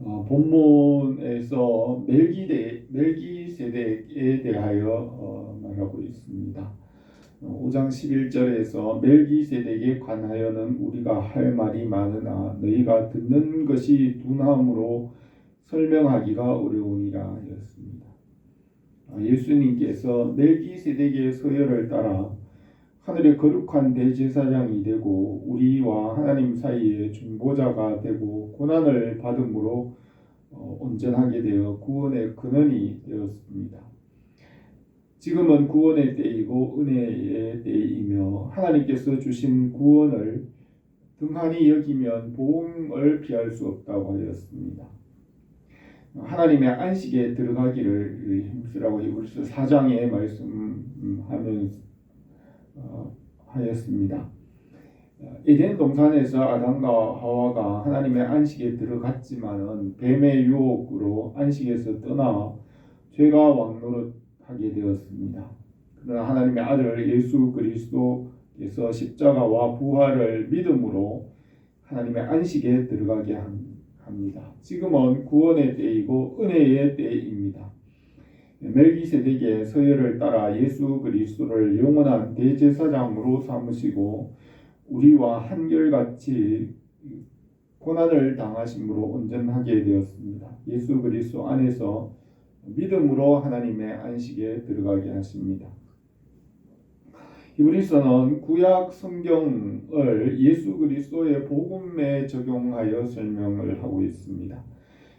본문에서 멜기세덱에 대하여 말하고 있습니다. 5장 11절에서 멜기세덱에 관하여는 우리가 할 말이 많으나 너희가 듣는 것이 둔함으로 설명하기가 어려우니라 하였습니다. 예수님께서 멜기세덱의 서열을 따라 하늘의 거룩한 대제사장이 되고 우리와 하나님 사이에 중보자가 되고 고난을 받음으로 온전하게 되어 구원의 근원이 되었습니다. 지금은 구원의 때이고 은혜의 때이며 하나님께서 주신 구원을 등한히 여기면 보응을 피할 수 없다고 하였습니다. 하나님의 안식에 들어가기를 힘쓰라고 히브리서 4장에 하였습니다. 에덴 동산에서 아담과 하와가 하나님의 안식에 들어갔지만은 뱀의 유혹으로 안식에서 떠나 죄가 왕노릇하게 되었습니다. 그러나 하나님의 아들 예수 그리스도께서 십자가와 부활을 믿음으로 하나님의 안식에 들어가게 합니다. 지금은 구원의 때이고 은혜의 때입니다. 멜기세덱의 서열을 따라 예수 그리스도를 영원한 대제사장으로 삼으시고 우리와 한결같이 고난을 당하심으로 온전하게 되었습니다. 예수 그리스도 안에서 믿음으로 하나님의 안식에 들어가게 하십니다. 히브리서는 구약 성경을 예수 그리스도의 복음에 적용하여 설명을 하고 있습니다.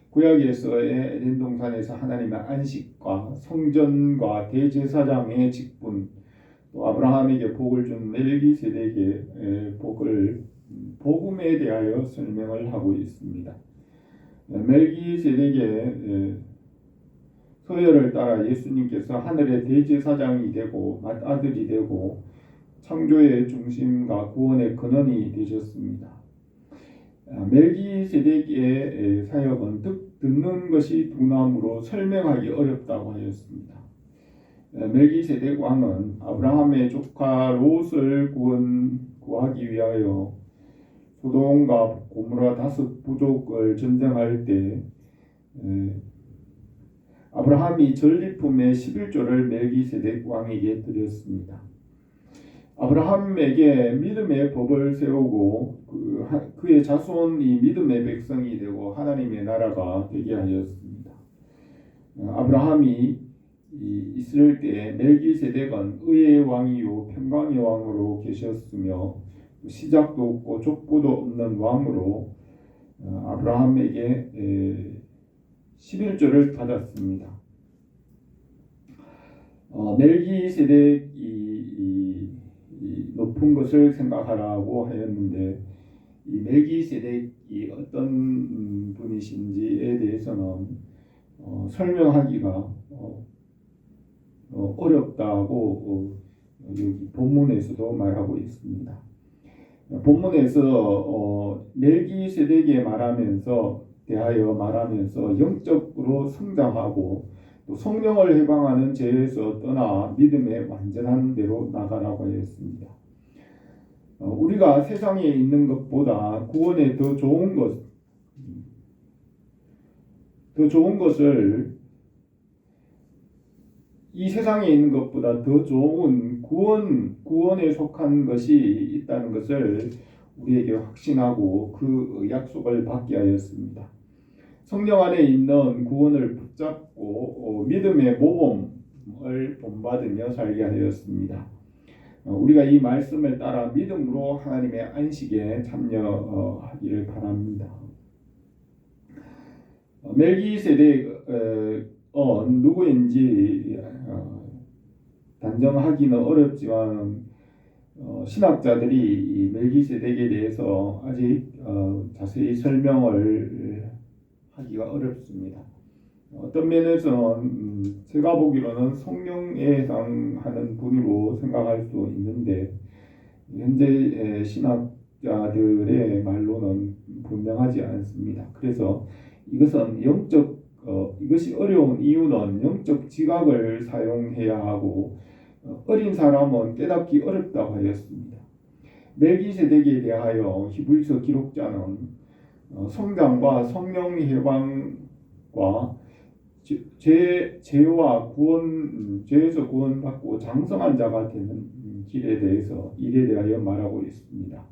구약에서의 에덴 동산에서 하나님의 안식과 성전과 대제사장의 직분, 또 아브라함에게 복을 준 멜기세덱의 복을 복음에 대하여 설명을 하고 있습니다. 멜기세덱의 서열을 따라 예수님께서 하늘의 대제사장이 되고 맏아들이 되고 창조의 중심과 구원의 근원이 되셨습니다. 멜기세덱의 사역은 듣는 것이 둔함으로 설명하기 어렵다고 하였습니다. 멜기세덱 왕은 아브라함의 조카 롯을 구하기 위하여 소돔과 고모라 5부족을 전쟁할 때 아브라함이 전리품의 11조를 멜기세덱 왕에게 드렸습니다. 아브라함에게 믿음의 법을 세우고 그의 자손이 믿음의 백성이 되고 하나님의 나라가 되게 하였습니다. 아브라함이 있을 때 멜기세덱은 의의 왕이요 평강의 왕으로 계셨으며 시작도 없고 족보도 없는 왕으로 아브라함에게 11조를 받았습니다. 멜기세덱이 높은 것을 생각하라고 하였는데 이 멜기세덱이 어떤 분이신지에 대해서는 설명하기가 어렵다고 여기 본문에서도 말하고 있습니다. 본문에서 멜기세덱에 대하여 말하면서 영적으로 성장하고 또 성령을 해방하는 죄에서 떠나 믿음의 완전한 대로 나가라고 하였습니다. 우리가 세상에 있는 것보다 구원에 더 좋은 것을 이 세상에 있는 것보다 더 좋은 구원에 속한 것이 있다는 것을 우리에게 확신하고 그 약속을 받게 하였습니다. 성령 안에 있는 구원을 붙잡고 믿음의 모범을 본받으며 살게 하였습니다. 우리가 이 말씀을 따라 믿음으로 하나님의 안식에 참여하기를 바랍니다. 멜기세덱은 누구인지 단정하기는 어렵지만 신학자들이 이 멜기세덱에 대해서 아직 자세히 설명을 하기가 어렵습니다. 어떤 면에서는 제가 보기로는 성령에 해당하는 분으로 생각할 수 있는데 현재 신학자들의 말로는 분명하지 않습니다. 그래서 이것이 어려운 이유는 영적 지각을 사용해야 하고 어린 사람은 깨닫기 어렵다고 하였습니다. 멜기세덱에 대하여 히브리서 기록자는 성장과 성령 해방과 죄와 구원, 죄에서 구원받고 장성한 자가 되는 일에 대하여 말하고 있습니다.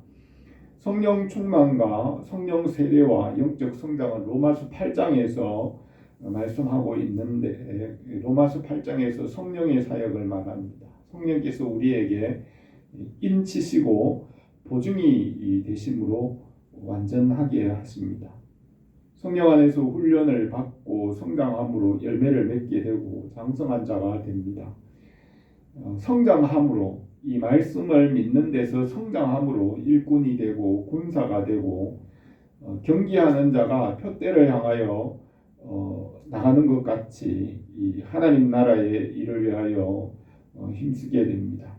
성령 충만과 성령 세례와 영적 성장은 로마서 8장에서 말씀하고 있는데, 로마서 8장에서 성령의 사역을 말합니다. 성령께서 우리에게 인치시고 보증이 되심으로 완전하게 하십니다. 성령 안에서 훈련을 받고 성장함으로 열매를 맺게 되고 장성한 자가 됩니다. 성장함으로, 이 말씀을 믿는 데서 성장함으로 일꾼이 되고 군사가 되고 경기하는 자가 표대를 향하여 나가는 것 같이 이 하나님 나라의 일을 위하여 힘쓰게 됩니다.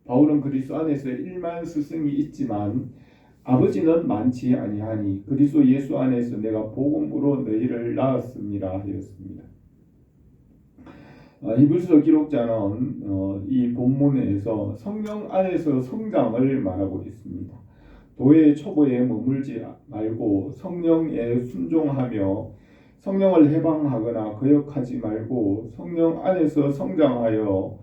바울은 그리스도 안에서 1만 스승이 있지만 아버지는 많지 아니하니 그리스도 예수 안에서 내가 복음으로 너희를 낳았습니다 하였습니다. 히브리서 기록자는 이 본문에서 성령 안에서 성장을 말하고 있습니다. 도의 초보에 머물지 말고 성령에 순종하며 성령을 해방하거나 거역하지 말고 성령 안에서 성장하여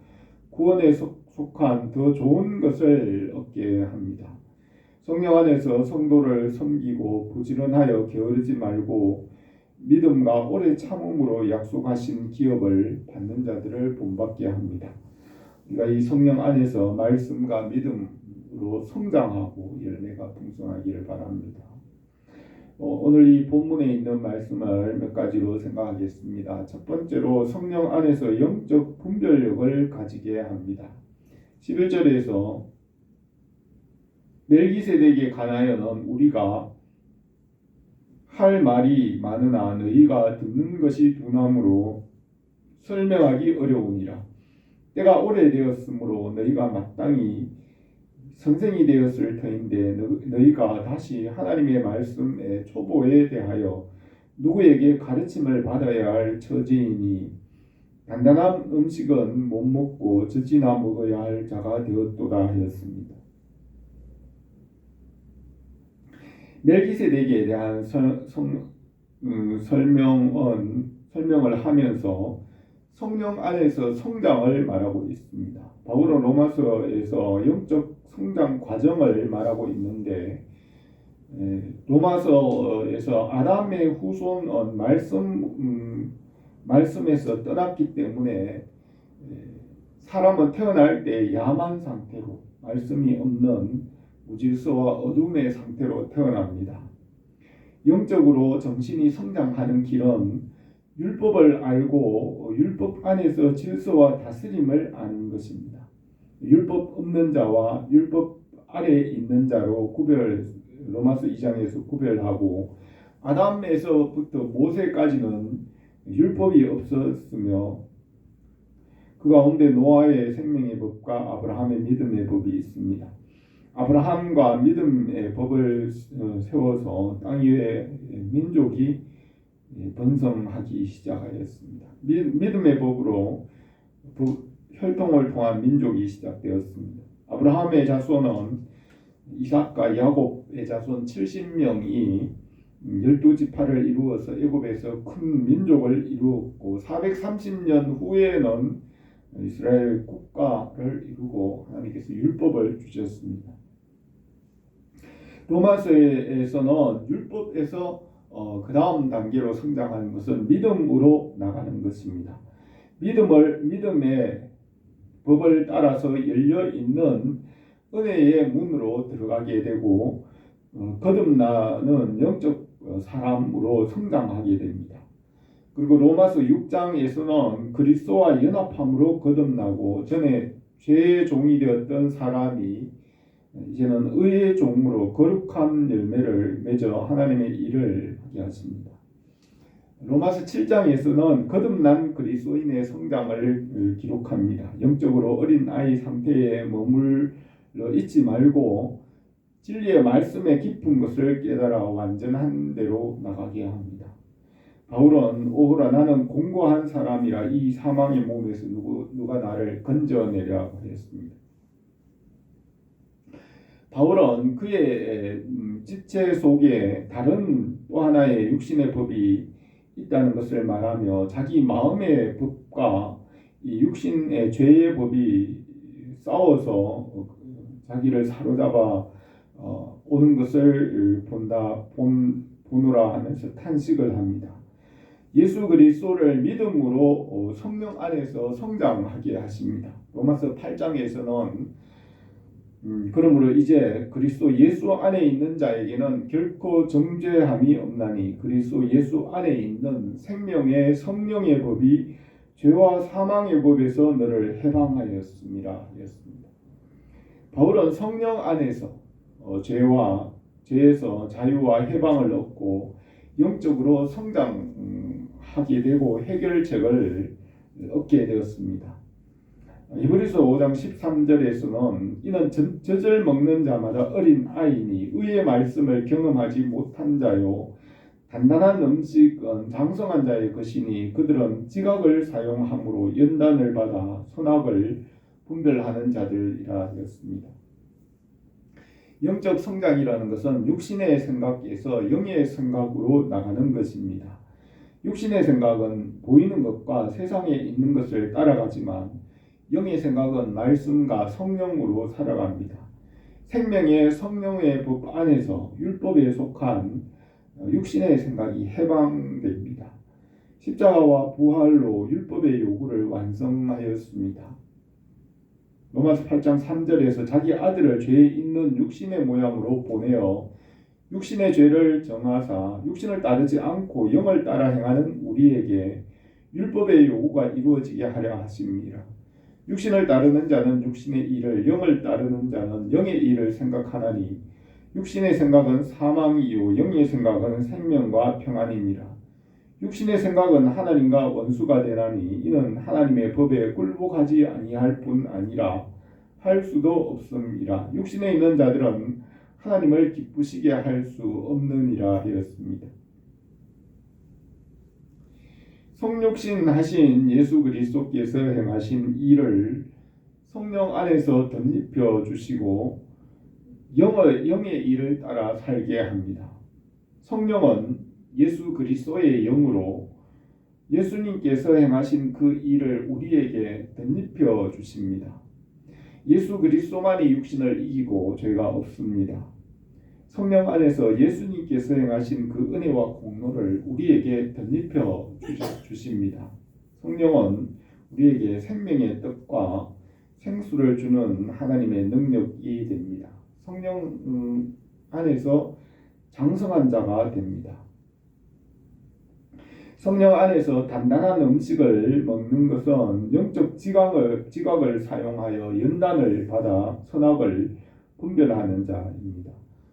구원에 속한 더 좋은 것을 얻게 합니다. 성령 안에서 성도를 섬기고 부지런하여 게으르지 말고 믿음과 오래 참음으로 약속하신 기업을 받는 자들을 본받게 합니다. 우리가 이 성령 안에서 말씀과 믿음으로 성장하고 열매가 풍성하기를 바랍니다. 오늘 이 본문에 있는 말씀을 몇 가지로 생각하겠습니다. 첫 번째로 성령 안에서 영적 분별력을 가지게 합니다. 11절에서 멜기세덱에 관하여는 우리가 할 말이 많으나 너희가 듣는 것이 둔함으로 설명하기 어려우니라. 때가 오래되었으므로 너희가 마땅히 선생이 되었을 터인데 너희가 다시 하나님의 말씀의 초보에 대하여 누구에게 가르침을 받아야 할 처지이니 단단한 음식은 못 먹고 젖이나 먹어야 할 자가 되었도다 하였습니다. 멜기세덱에 대한 설명을 하면서 성령 안에서 성장을 말하고 있습니다. 바울은 로마서에서 영적 성장 과정을 말하고 있는데, 로마서에서 아담의 후손은 말씀에서 떠났기 때문에 사람은 태어날 때 야만 상태로 말씀이 없는 무질서와 어둠의 상태로 태어납니다. 영적으로 정신이 성장하는 길은 율법을 알고 율법 안에서 질서와 다스림을 아는 것입니다. 율법 없는 자와 율법 아래에 있는 자로 로마서 2장에서 구별하고, 아담에서부터 모세까지는 율법이 없었으며 그 가운데 노아의 생명의 법과 아브라함의 믿음의 법이 있습니다. 아브라함과 믿음의 법을 세워서 땅 위에 민족이 번성하기 시작하였습니다. 믿음의 법으로 혈통을 통한 민족이 시작되었습니다. 아브라함의 자손은 이삭과 야곱의 자손 70명이 12지파를 이루어서 애굽에서 큰 민족을 이루었고 430년 후에는 이스라엘 국가를 이루고 하나님께서 율법을 주셨습니다. 로마서에서는 율법에서 그 다음 단계로 성장하는 것은 믿음으로 나가는 것입니다. 믿음의 법을 따라서 열려있는 은혜의 문으로 들어가게 되고 거듭나는 영적 사람으로 성장하게 됩니다. 그리고 로마서 6장에서는 그리스도와 연합함으로 거듭나고 전에 죄의 종이 되었던 사람이 이제는 의의 종으로 거룩한 열매를 맺어 하나님의 일을 하게 하십니다. 로마서 7장에서는 거듭난 그리스도인의 성장을 기록합니다. 영적으로 어린 아이 상태에 머물러 있지 말고 진리의 말씀의 깊은 것을 깨달아 완전한 대로 나가게 합니다. 바울은 오호라 나는 공고한 사람이라 이 사망의 몸에서 누가 나를 건져내려 하였습니다. 바울은 그의 지체 속에 다른 또 하나의 육신의 법이 있다는 것을 말하며 자기 마음의 법과 이 육신의 죄의 법이 싸워서 자기를 사로잡아 오는 것을 보노라 하면서 탄식을 합니다. 예수 그리스도를 믿음으로 성령 안에서 성장하게 하십니다. 로마서 8장에서는 그러므로 이제 그리스도 예수 안에 있는 자에게는 결코 정죄함이 없나니 그리스도 예수 안에 있는 생명의 성령의 법이 죄와 사망의 법에서 너를 해방하였습니다. 바울은 성령 안에서 죄에서 자유와 해방을 얻고 영적으로 성장하게 되고 해결책을 얻게 되었습니다. 히브리서 5장 13절에서는 이는 젖을 먹는 자마다 어린 아이니 의의 말씀을 경험하지 못한 자요 단단한 음식은 장성한 자의 것이니 그들은 지각을 사용함으로 연단을 받아 선악을 분별하는 자들이라 하였습니다. 영적 성장이라는 것은 육신의 생각에서 영의 생각으로 나가는 것입니다. 육신의 생각은 보이는 것과 세상에 있는 것을 따라가지만 영의 생각은 말씀과 성령으로 살아갑니다. 생명의 성령의 법 안에서 율법에 속한 육신의 생각이 해방됩니다. 십자가와 부활로 율법의 요구를 완성하였습니다. 로마서 8장 3절에서 자기 아들을 죄 있는 육신의 모양으로 보내어 육신의 죄를 정하사 육신을 따르지 않고 영을 따라 행하는 우리에게 율법의 요구가 이루어지게 하려 하십니다. 육신을 따르는 자는 육신의 일을, 영을 따르는 자는 영의 일을 생각하나니 육신의 생각은 사망이요 영의 생각은 생명과 평안이니라. 육신의 생각은 하나님과 원수가 되나니 이는 하나님의 법에 굴복하지 아니할 뿐 아니라 할 수도 없음이라. 육신에 있는 자들은 하나님을 기쁘시게 할 수 없느니라 하였습니다. 성육신 하신 예수 그리스도께서 행하신 일을 성령 안에서 덧입혀 주시고 영의 일을 따라 살게 합니다. 성령은 예수 그리스도의 영으로 예수님께서 행하신 그 일을 우리에게 덧입혀 주십니다. 예수 그리스도만이 육신을 이기고 죄가 없습니다. 성령 안에서 예수님께서 행하신 그 은혜와 공로를 우리에게 덧입혀 주십니다. 성령은 우리에게 생명의 뜻과 생수를 주는 하나님의 능력이 됩니다. 성령 안에서 장성한 자가 됩니다. 성령 안에서 단단한 음식을 먹는 것은 영적 지각을 사용하여 연단을 받아 선악을 분별하는 자입니다.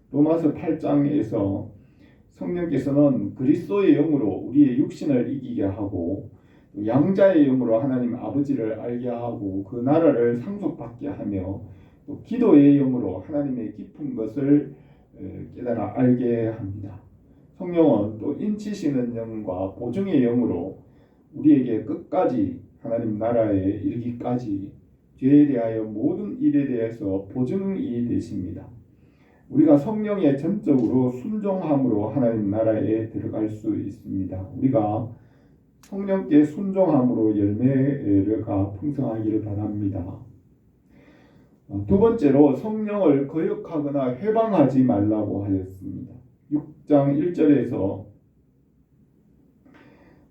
로마서 8장에서 성령께서는 그리스도의 영으로 우리의 육신을 이기게 하고 양자의 영으로 하나님 아버지를 알게 하고 그 나라를 상속받게 하며 또 기도의 영으로 하나님의 깊은 것을 깨달아 알게 합니다. 성령은 또 인치시는 영과 보증의 영으로 우리에게 끝까지 하나님 나라에 이르기까지 죄에 대하여 모든 일에 대해서 보증이 되십니다. 우리가 성령에 전적으로 순종함으로 하나님 나라에 들어갈 수 있습니다. 우리가 성령께 순종함으로 열매가 풍성하기를 바랍니다. 두 번째로 성령을 거역하거나 회방하지 말라고 하였습니다. 6장 1절에서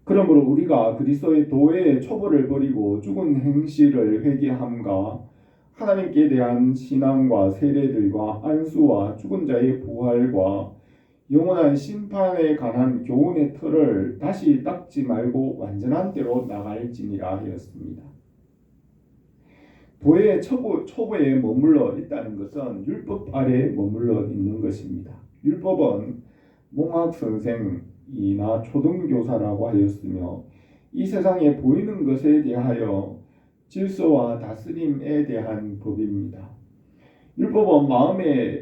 그러므로 우리가 그리스도의 도의 초보를 버리고 죽은 행실을 회개함과 하나님께 대한 신앙과 세례들과 안수와 죽은 자의 부활과 영원한 심판에 관한 교훈의 틀을 다시 닦지 말고 완전한 때로 나갈지니라 하였습니다. 도의 초보에 머물러 있다는 것은 율법 아래 머물러 있는 것입니다. 율법은 몽학 선생이나 초등교사라고 하였으며 이 세상에 보이는 것에 대하여 질서와 다스림에 대한 법입니다. 율법은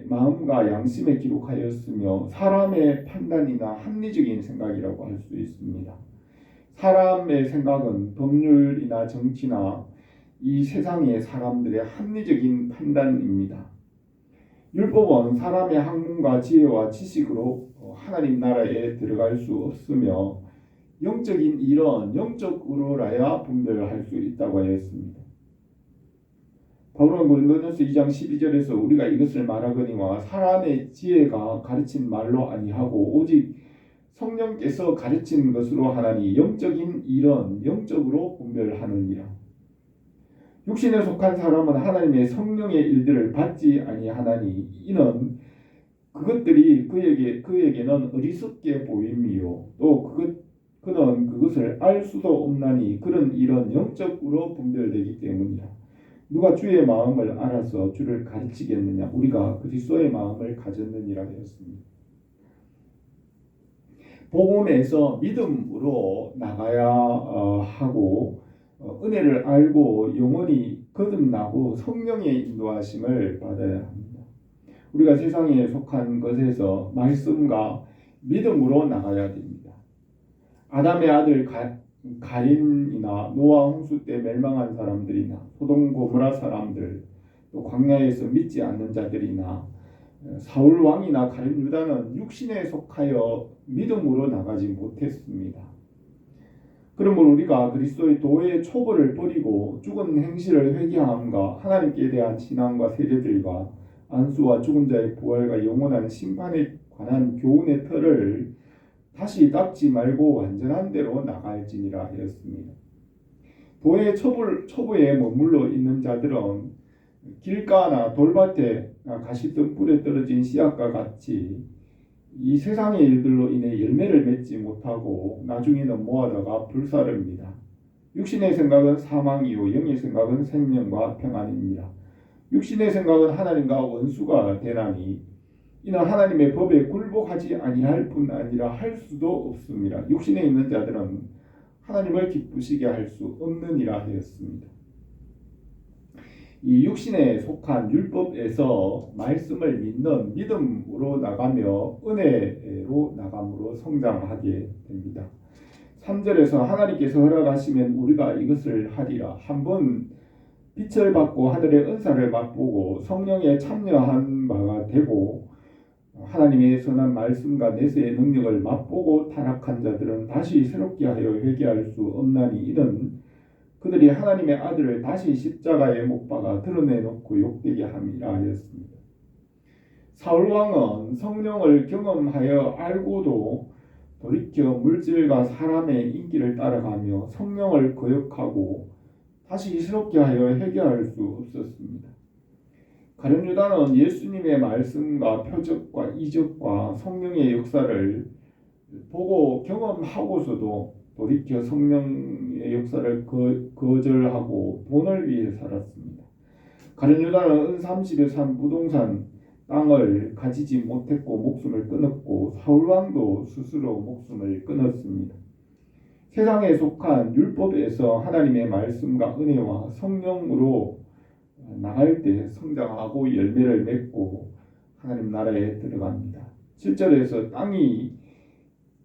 마음과 양심에 기록하였으며 사람의 판단이나 합리적인 생각이라고 할 수 있습니다. 사람의 생각은 법률이나 정치나 이 세상의 사람들의 합리적인 판단입니다. 율법은 사람의 학문과 지혜와 지식으로 하나님 나라에 들어갈 수 없으며 영적인 일은 영적으로라야 분별할 수 있다고 하였습니다. 바울은 고린도전서 2장 12절에서 우리가 이것을 말하거니와 사람의 지혜가 가르친 말로 아니하고 오직 성령께서 가르친 것으로 하나니 영적인 일은 영적으로 분별하느니라. 육신에 속한 사람은 하나님의 성령의 일들을 받지 아니하나니 이는 그것들이 그에게는 어리석게 보임이요 또 그는 그것을 알 수도 없나니 그런 일은 영적으로 분별되기 때문이라. 누가 주의 마음을 알아서 주를 가르치겠느냐? 우리가 그리스도의 마음을 가졌느니라 하였습니다. 복음에서 믿음으로 나가야 하고 은혜를 알고 영원히 거듭나고 성령의 인도하심을 받아야 합니다. 우리가 세상에 속한 것에서 말씀과 믿음으로 나가야 됩니다. 아담의 아들 가인이나 노아 홍수 때 멸망한 사람들이나 소돔 고모라 사람들, 또 광야에서 믿지 않는 자들이나 사울 왕이나 가룟 유다는 육신에 속하여 믿음으로 나가지 못했습니다. 그러므로 우리가 그리스도의 도의 초보를 버리고 죽은 행실을 회개함과 하나님께 대한 신앙과 세례들과 안수와 죽은 자의 부활과 영원한 심판에 관한 교훈의 틀을 다시 닦지 말고 완전한 대로 나갈지니라 하였습니다. 도의 초보에 머물러 있는 자들은 길가나 돌밭에 가시덤불에 떨어진 씨앗과 같이 이 세상의 일들로 인해 열매를 맺지 못하고 나중에는 모아다가 불사릅니다. 육신의 생각은 사망이요 영의 생각은 생명과 평안입니다. 육신의 생각은 하나님과 원수가 되나니 이는 하나님의 법에 굴복하지 아니할 뿐 아니라 할 수도 없습니다. 육신에 있는 자들은 하나님을 기쁘시게 할 수 없느니라 하였습니다. 이 육신에 속한 율법에서 말씀을 믿는 믿음으로 나가며 은혜로 나감으로 성장하게 됩니다. 3절에서 하나님께서 허락하시면 우리가 이것을 하리라. 한번 빛을 받고 하늘의 은사를 맛보고 성령에 참여한 바가 되고 하나님의 선한 말씀과 내세의 능력을 맛보고 타락한 자들은 다시 새롭게 하여 회개할 수 없나니 이는 그들이 하나님의 아들을 다시 십자가에 못 박아 드러내놓고 욕되게 함이라 하였습니다. 사울왕은 성령을 경험하여 알고도 돌이켜 물질과 사람의 인기를 따라가며 성령을 거역하고 다시 새롭게 하여 회개할 수 없었습니다. 가룟 유다는 예수님의 말씀과 표적과 이적과 성령의 역사를 보고 경험하고서도 돌이켜 성령의 역사를 거절하고 돈을 위해 살았습니다. 가룟 유다는 은30에 산 부동산 땅을 가지지 못했고 목숨을 끊었고 사울왕도 스스로 목숨을 끊었습니다. 세상에 속한 율법에서 하나님의 말씀과 은혜와 성령으로 나갈 때 성장하고 열매를 맺고 하나님 나라에 들어갑니다. 7절에서 땅이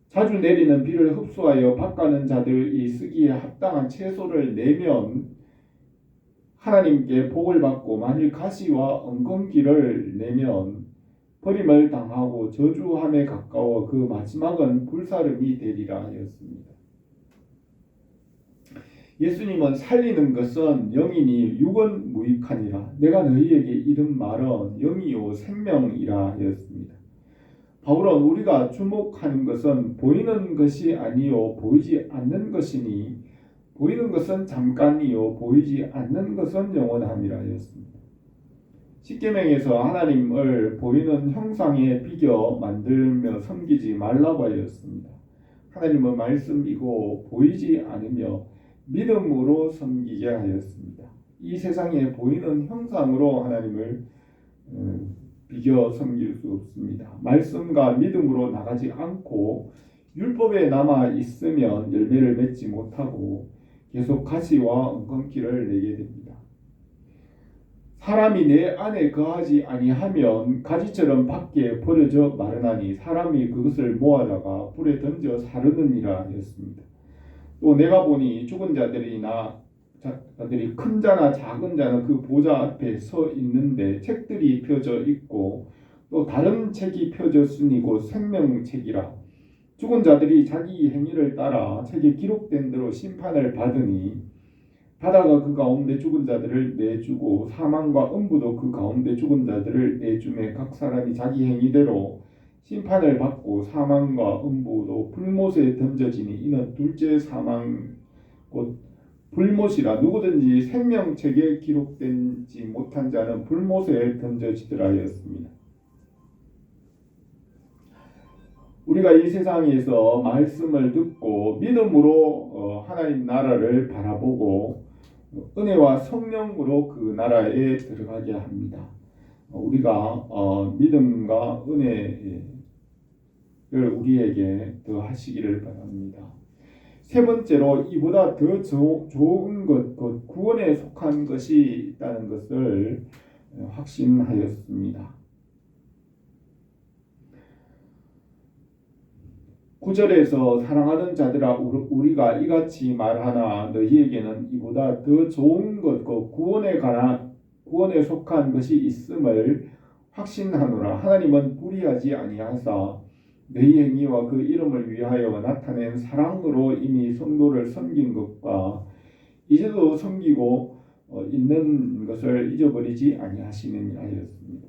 자주 내리는 비를 흡수하여 밭가는 자들이 쓰기에 합당한 채소를 내면 하나님께 복을 받고 만일 가시와 엉겅퀴를 내면 버림을 당하고 저주함에 가까워 그 마지막은 불사름이 되리라 하였습니다. 예수님은 살리는 것은 영이니 육은 무익하니라. 내가 너희에게 이른 말은 영이요 생명이라 하였습니다. 바울은 우리가 주목하는 것은 보이는 것이 아니요 보이지 않는 것이니 보이는 것은 잠깐이요 보이지 않는 것은 영원함이라 하였습니다. 십계명에서 하나님을 보이는 형상에 비겨 만들며 섬기지 말라고 하였습니다. 하나님은 말씀이고 보이지 않으며 믿음으로 섬기게 하였습니다. 이 세상에 보이는 형상으로 하나님을 비교 섬길 수 없습니다. 말씀과 믿음으로 나가지 않고 율법에 남아 있으면 열매를 맺지 못하고 계속 가시와 엉겅퀴를 내게 됩니다. 사람이 내 안에 거하지 아니하면 가지처럼 밖에 버려져 마르나니 사람이 그것을 모아다가 불에 던져 사르느니라 하였습니다. 또 내가 보니 죽은 자들이나 자들이 큰 자나 작은 자는 그 보좌 앞에 서 있는데 책들이 펴져 있고 또 다른 책이 펴졌으니 곧 생명책이라. 죽은 자들이 자기 행위를 따라 책에 기록된 대로 심판을 받으니 바다가 그 가운데 죽은 자들을 내주고 사망과 음부도 그 가운데 죽은 자들을 내주매 각 사람이 자기 행위대로 심판을 받고 사망과 음부도 불못에 던져지니 이는 둘째 사망 곧 불못이라. 누구든지 생명책에 기록되지 못한 자는 불못에 던져지더라 하였습니다. 우리가 이 세상에서 말씀을 듣고 믿음으로 하나님 나라를 바라보고 은혜와 성령으로 그 나라에 들어가게 합니다. 우리가 믿음과 은혜를 우리에게 더 하시기를 바랍니다. 세 번째로 이보다 더 좋은 것, 곧 구원에 속한 것이 있다는 것을 확신하였습니다. 9절에서 사랑하는 자들아 우리가 이같이 말하나 너희에게는 이보다 더 좋은 것, 곧 구원에 속한 것이 있음을 확신하노라. 하나님은 불의하지 아니하사 너희 행위와 그 이름을 위하여 나타낸 사랑으로 이미 성도를 섬긴 것과 이제도 섬기고 있는 것을 잊어버리지 아니하시느니라 하였습니다.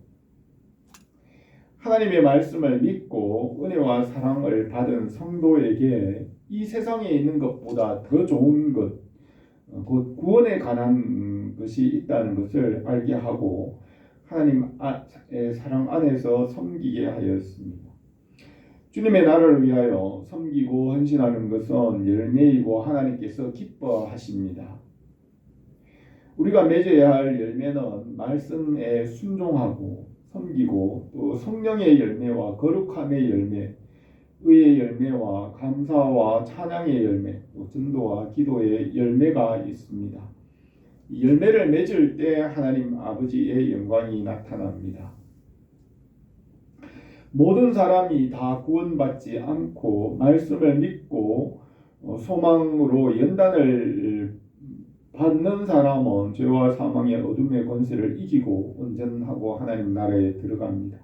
하나님의 말씀을 믿고 은혜와 사랑을 받은 성도에게 이 세상에 있는 것보다 더 좋은 것, 곧 구원에 관한 것이 있다는 것을 알게 하고 하나님의 사랑 안에서 섬기게 하였습니다. 주님의 나라를 위하여 섬기고 헌신하는 것은 열매이고 하나님께서 기뻐하십니다. 우리가 맺어야 할 열매는 말씀에 순종하고 섬기고 또 성령의 열매와 거룩함의 열매, 의의 열매와 감사와 찬양의 열매, 또 전도와 기도의 열매가 있습니다. 이 열매를 맺을 때 하나님 아버지의 영광이 나타납니다. 모든 사람이 다 구원받지 않고 말씀을 믿고 소망으로 연단을 받는 사람은 죄와 사망의 어둠의 권세를 이기고 온전하고 하나님 나라에 들어갑니다.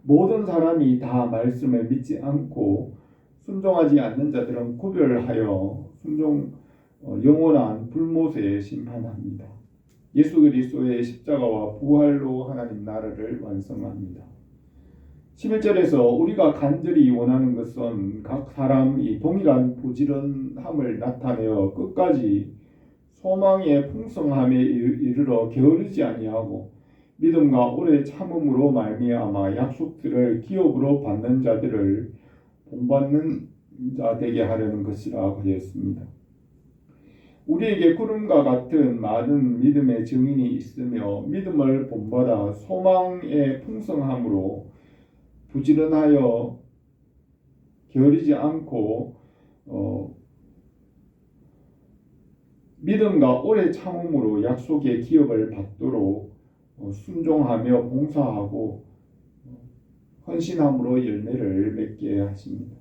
모든 사람이 다 말씀을 믿지 않고 순종하지 않는 자들은 구별하여 영원한 불못에 심판합니다. 예수 그리스도의 십자가와 부활로 하나님 나라를 완성합니다. 11절에서 우리가 간절히 원하는 것은 각 사람이 동일한 부지런함을 나타내어 끝까지 소망의 풍성함에 이르러 게으르지 아니하고 믿음과 오래 참음으로 말미암아 약속들을 기업으로 받는 자들을 본받는 자 되게 하려는 것이라 하였습니다. 우리에게 구름과 같은 많은 믿음의 증인이 있으며 믿음을 본받아 소망의 풍성함으로 부지런하여 게으르지 않고 믿음과 오래 참음으로 약속의 기업을 받도록 순종하며 봉사하고 헌신함으로 열매를 맺게 하십니다.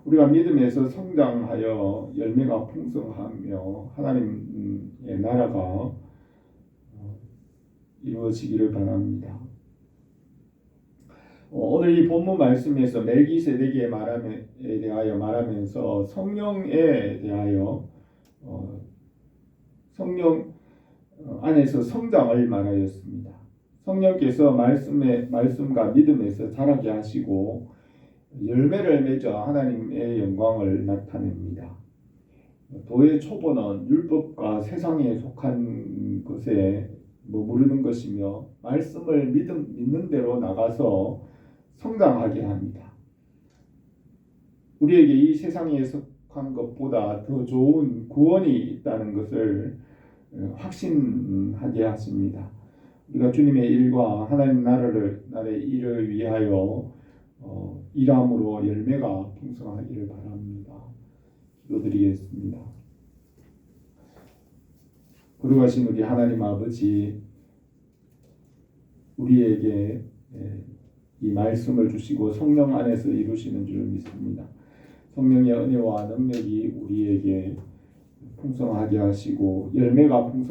우리가 믿음에서 성장하여 열매가 풍성하며 하나님의 나라가 이루어지기를 바랍니다. 오늘 이 본문 말씀에서 멜기세덱에 대하여 말하면서 성령에 대하여 성령 안에서 성장을 말하였습니다. 성령께서 말씀과 믿음에서 자라게 하시고 열매를 맺어 하나님의 영광을 나타냅니다. 도의 초보는 율법과 세상에 속한 것에 머무르는 것이며 말씀을 믿는 대로 나가서 성장하게 합니다. 우리에게 이 세상에 속한 것보다 더 좋은 구원이 있다는 것을 확신하게 하십니다. 우리가 주님의 일과 하나님 나라의 일을 위하여 일함으로 열매가 풍성하기를 바랍니다. 기도드리겠습니다. 거룩하신 우리 하나님 아버지, 우리에게 이 말씀을 주시고 성령 안에서 이루시는 줄 믿습니다. 성령의 은혜와 능력이 우리에게 풍성하게 하시고 열매가 풍성하게